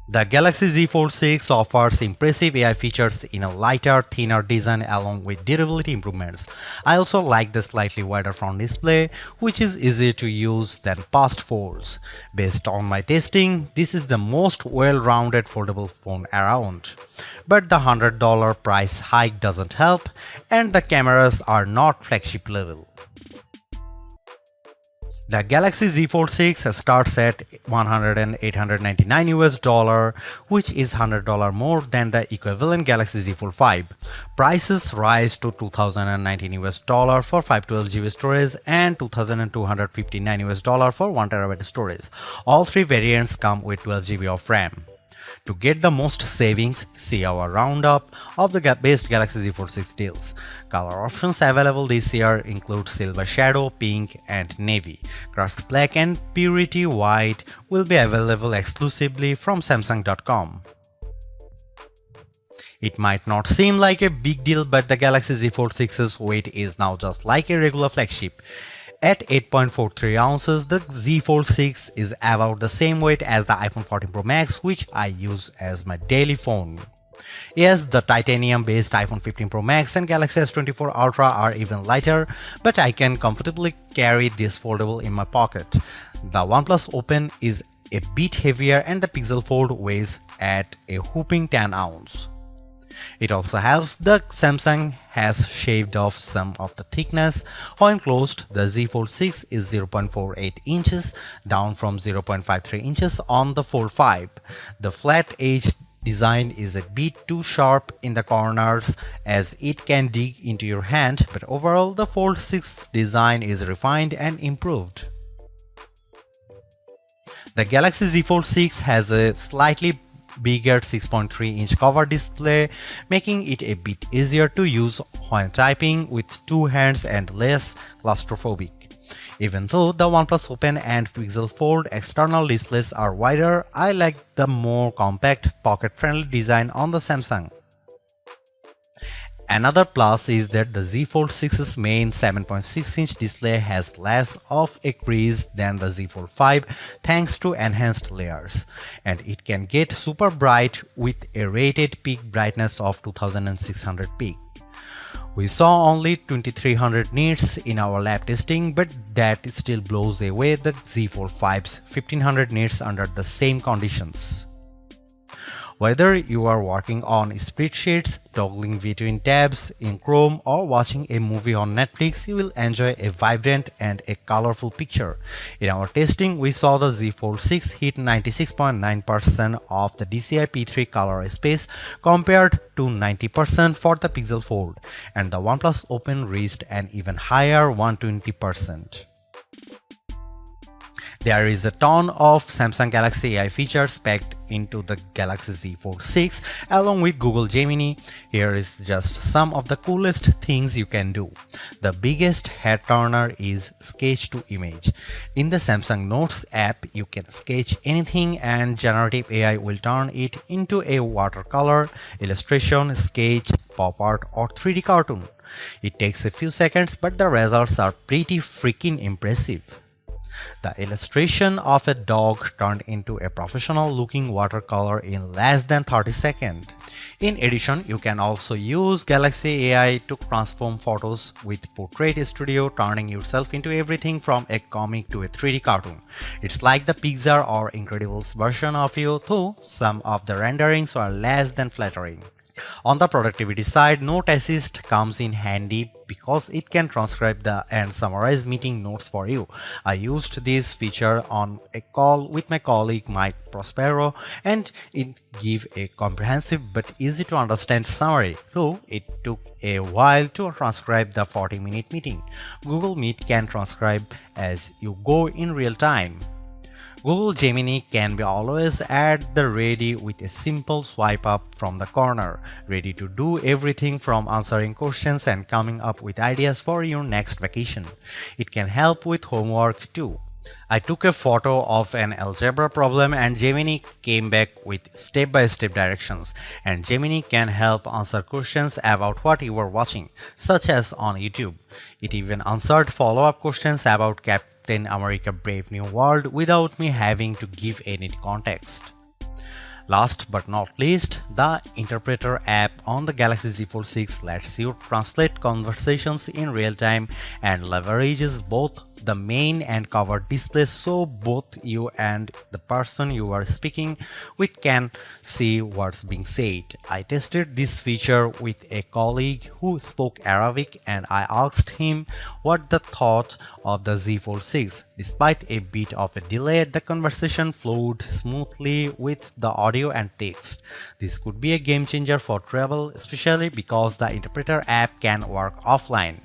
The Galaxy Z Fold 6 offers impressive AI features in a lighter, thinner design along with durability improvements. I also like the slightly wider front display, which is easier to use than past folds. Based on my testing, this is the most well-rounded foldable phone around. But the $100 price hike doesn't help, and the cameras are not flagship level. The Galaxy Z Fold 6 starts at $899 US, which is $100 more than the equivalent Galaxy Z Fold 5. Prices rise to $2019 US for 512 GB storage and $2259 US for 1 TB storage. All three variants come with 12 GB of RAM. To get the most savings, see our roundup of the best Galaxy Z Fold 6 deals. Color options available this year include Silver Shadow, Pink, and Navy. Craft Black and Purity White will be available exclusively from Samsung.com. It might not seem like a big deal, but the Galaxy Z Fold 6's weight is now just like a regular flagship. At 8.43 ounces, the Z Fold 6 is about the same weight as the iPhone 14 Pro Max, which I use as my daily phone. Yes, the titanium-based iPhone 15 Pro Max and Galaxy S24 Ultra are even lighter, but I can comfortably carry this foldable in my pocket. The OnePlus Open is a bit heavier and the Pixel Fold weighs at a whopping 10 ounces. It also helps that Samsung has shaved off some of the thickness. When closed, the Z Fold 6 is 0.48 inches, down from 0.53 inches on the Fold 5. The flat edge design is a bit too sharp in the corners as it can dig into your hand, but overall the Fold 6 design is refined and improved. The Galaxy Z Fold 6 has a slightly bigger 6.3-inch cover display, making it a bit easier to use when typing with two hands and less claustrophobic. Even though the OnePlus Open and Pixel Fold external displays are wider, I like the more compact, pocket-friendly design on the Samsung. Another plus is that the Z Fold 6's main 7.6-inch display has less of a crease than the Z Fold 5 thanks to enhanced layers, and it can get super bright with a rated peak brightness of 2600 peak. We saw only 2300 nits in our lab testing, but that still blows away the Z Fold 5's 1500 nits under the same conditions. Whether you are working on spreadsheets, toggling between tabs in Chrome, or watching a movie on Netflix, you will enjoy a vibrant and a colorful picture. In our testing, we saw the Z Fold 6 hit 96.9% of the DCI P3 color space compared to 90% for the Pixel Fold, and the OnePlus Open reached an even higher 120%. There is a ton of Samsung Galaxy AI features packed into the Galaxy Z Fold 6 along with Google Gemini. Here is just some of the coolest things you can do. The biggest head turner is sketch to image. In the Samsung Notes app, you can sketch anything and generative AI will turn it into a watercolor, illustration, sketch, pop art or 3D cartoon. It takes a few seconds, but the results are pretty freaking impressive. The illustration of a dog turned into a professional-looking watercolor in less than 30 seconds. In addition, you can also use Galaxy AI to transform photos with Portrait Studio, turning yourself into everything from a comic to a 3D cartoon. It's like the Pixar or Incredibles version of you, though some of the renderings are less than flattering. On the productivity side, Note Assist comes in handy because it can transcribe and summarize meeting notes for you. I used this feature on a call with my colleague Mike Prospero, and it gave a comprehensive but easy to understand summary, though it took a while to transcribe the 40-minute meeting. Google Meet can transcribe as you go in real time. Google Gemini can be always at the ready with a simple swipe up from the corner, ready to do everything from answering questions and coming up with ideas for your next vacation. It can help with homework too. I took a photo of an algebra problem and Gemini came back with step-by-step directions, and Gemini can help answer questions about what you were watching, such as on YouTube. It even answered follow-up questions about Captain America Brave New World without me having to give any context. Last but not least, the Interpreter app on the Galaxy Z Fold 6 lets you translate conversations in real time and leverages both the main and cover displays so both you and the person you are speaking with can see what's being said. I tested this feature with a colleague who spoke Arabic and I asked him what the thought of the Z Fold 6. Despite a bit of a delay, the conversation flowed smoothly with the audio and text. This could be a game changer for travel, especially because the Interpreter app can work offline.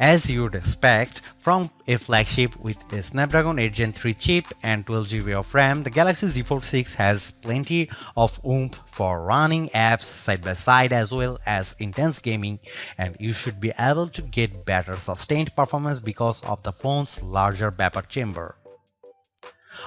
As you'd expect from a flagship with a Snapdragon 8 Gen 3 chip and 12GB of RAM, the Galaxy Z Fold 6 has plenty of oomph for running apps side by side as well as intense gaming, and you should be able to get better sustained performance because of the phone's larger vapor chamber.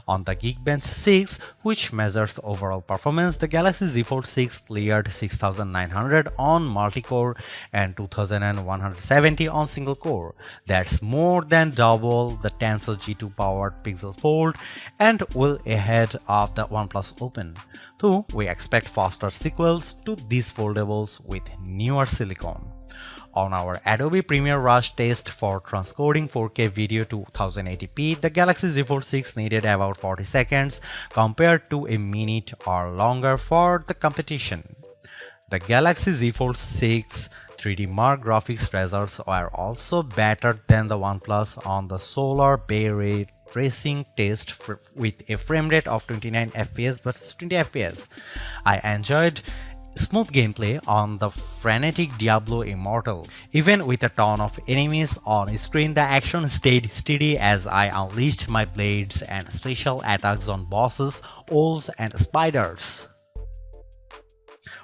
On the Geekbench 6, which measures overall performance, the Galaxy Z Fold 6 cleared 6900 on multi-core and 2170 on single-core. That's more than double the Tensor G2 powered Pixel Fold and well ahead of the OnePlus Open. Though we expect faster sequels to these foldables with newer silicon. On our Adobe Premiere Rush test for transcoding 4K video to 1080p, the Galaxy Z Fold 6 needed about 40 seconds compared to a minute or longer for the competition. The Galaxy Z Fold 6 3D Mark graphics results are also better than the OnePlus on the Solar Bay Ray tracing test with a frame rate of 29 fps versus 20 fps. I enjoyed smooth gameplay on the frenetic Diablo Immortal. Even with a ton of enemies on screen, the action stayed steady as I unleashed my blades and special attacks on bosses, owls and spiders.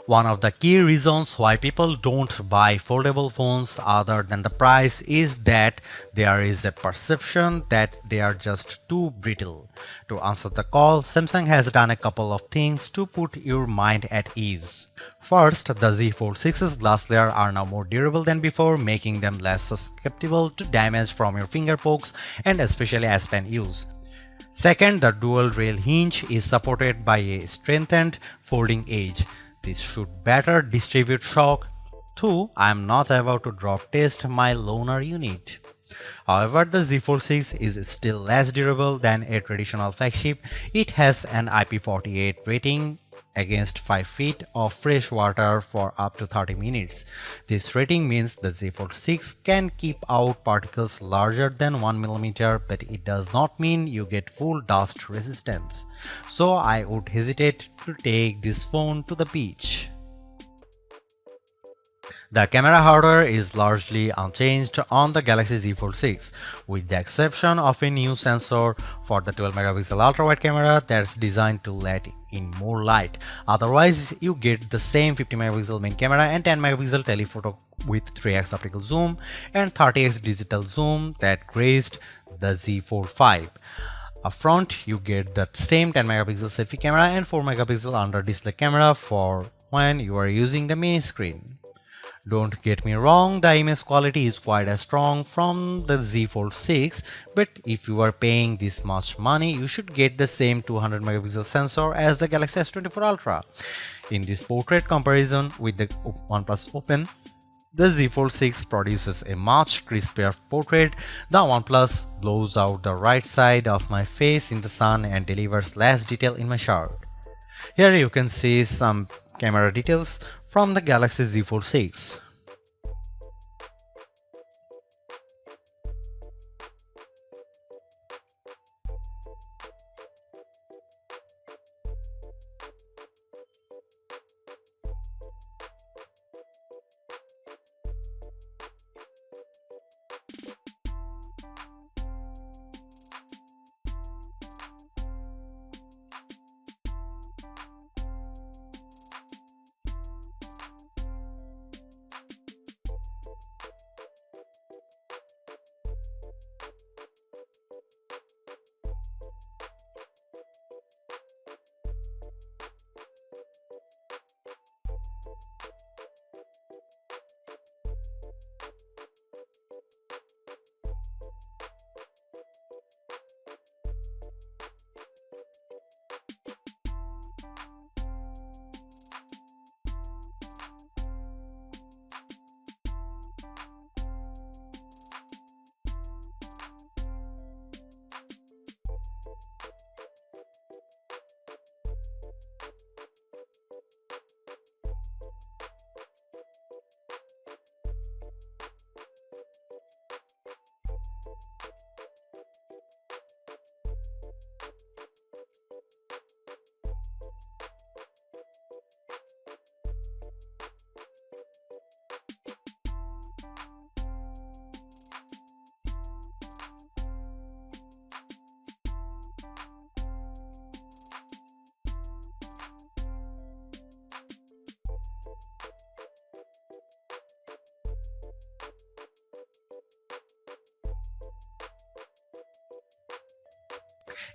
One of the key reasons why people don't buy foldable phones other than the price is that there is a perception that they are just too brittle. To answer the call, Samsung has done a couple of things to put your mind at ease. First, the Z Fold 6's glass layer are now more durable than before, making them less susceptible to damage from your finger pokes and especially as pen use. Second, the dual rail hinge is supported by a strengthened folding edge. This should better distribute shock, though I am not about to drop test my loaner unit. However, the Z Fold 6 is still less durable than a traditional flagship. It has an IP48 rating against 5 feet of fresh water for up to 30 minutes. This rating means the Z Fold 6 can keep out particles larger than 1mm, but it does not mean you get full dust resistance. So I would hesitate to take this phone to the beach. The camera hardware is largely unchanged on the Galaxy Z Fold 6, with the exception of a new sensor for the 12MP ultra-wide camera that's designed to let in more light. Otherwise, you get the same 50MP main camera and 10MP telephoto with 3x optical zoom and 30x digital zoom that graced the Z Fold 5. Up front, you get the same 10MP selfie camera and 4MP under-display camera for when you are using the main screen. Don't get me wrong, the image quality is quite as strong from the Z Fold 6, but if you are paying this much money, you should get the same 200MP sensor as the Galaxy S24 Ultra. In this portrait comparison with the OnePlus Open, the Z Fold 6 produces a much crispier portrait. The OnePlus blows out the right side of my face in the sun and delivers less detail in my shirt. Here you can see some camera details from the Galaxy Z Fold 6.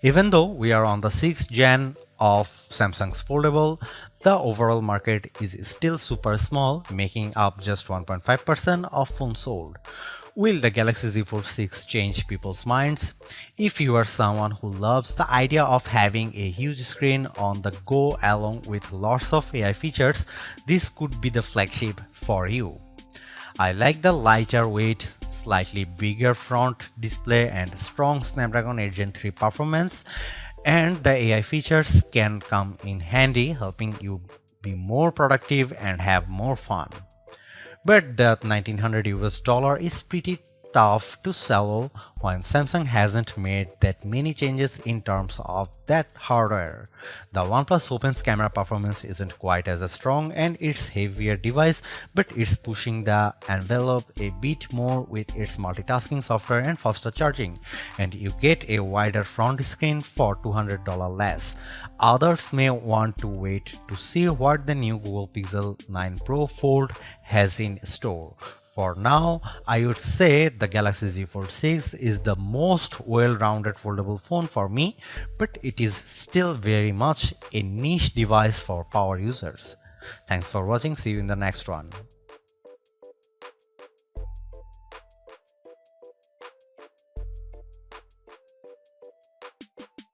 Even though we are on the 6th gen of Samsung's foldable, the overall market is still super small, making up just 1.5% of phones sold. Will the Galaxy Z Fold 6 change people's minds? If you are someone who loves the idea of having a huge screen on the go along with lots of AI features, this could be the flagship for you. I like the lighter weight, slightly bigger front display and strong Snapdragon 8 Gen 3 performance, and the AI features can come in handy, helping you be more productive and have more fun. But that 1900 US dollar is pretty tough to swallow when Samsung hasn't made that many changes in terms of that hardware. The OnePlus Open's camera performance isn't quite as strong and it's heavier device, but it's pushing the envelope a bit more with its multitasking software and faster charging, and you get a wider front screen for $200 less. Others may want to wait to see what the new Google Pixel 9 Pro Fold has in store. For now, I would say the Galaxy Z Fold 6 is the most well-rounded foldable phone for me, but it is still very much a niche device for power users. Thanks for watching, see you in the next one.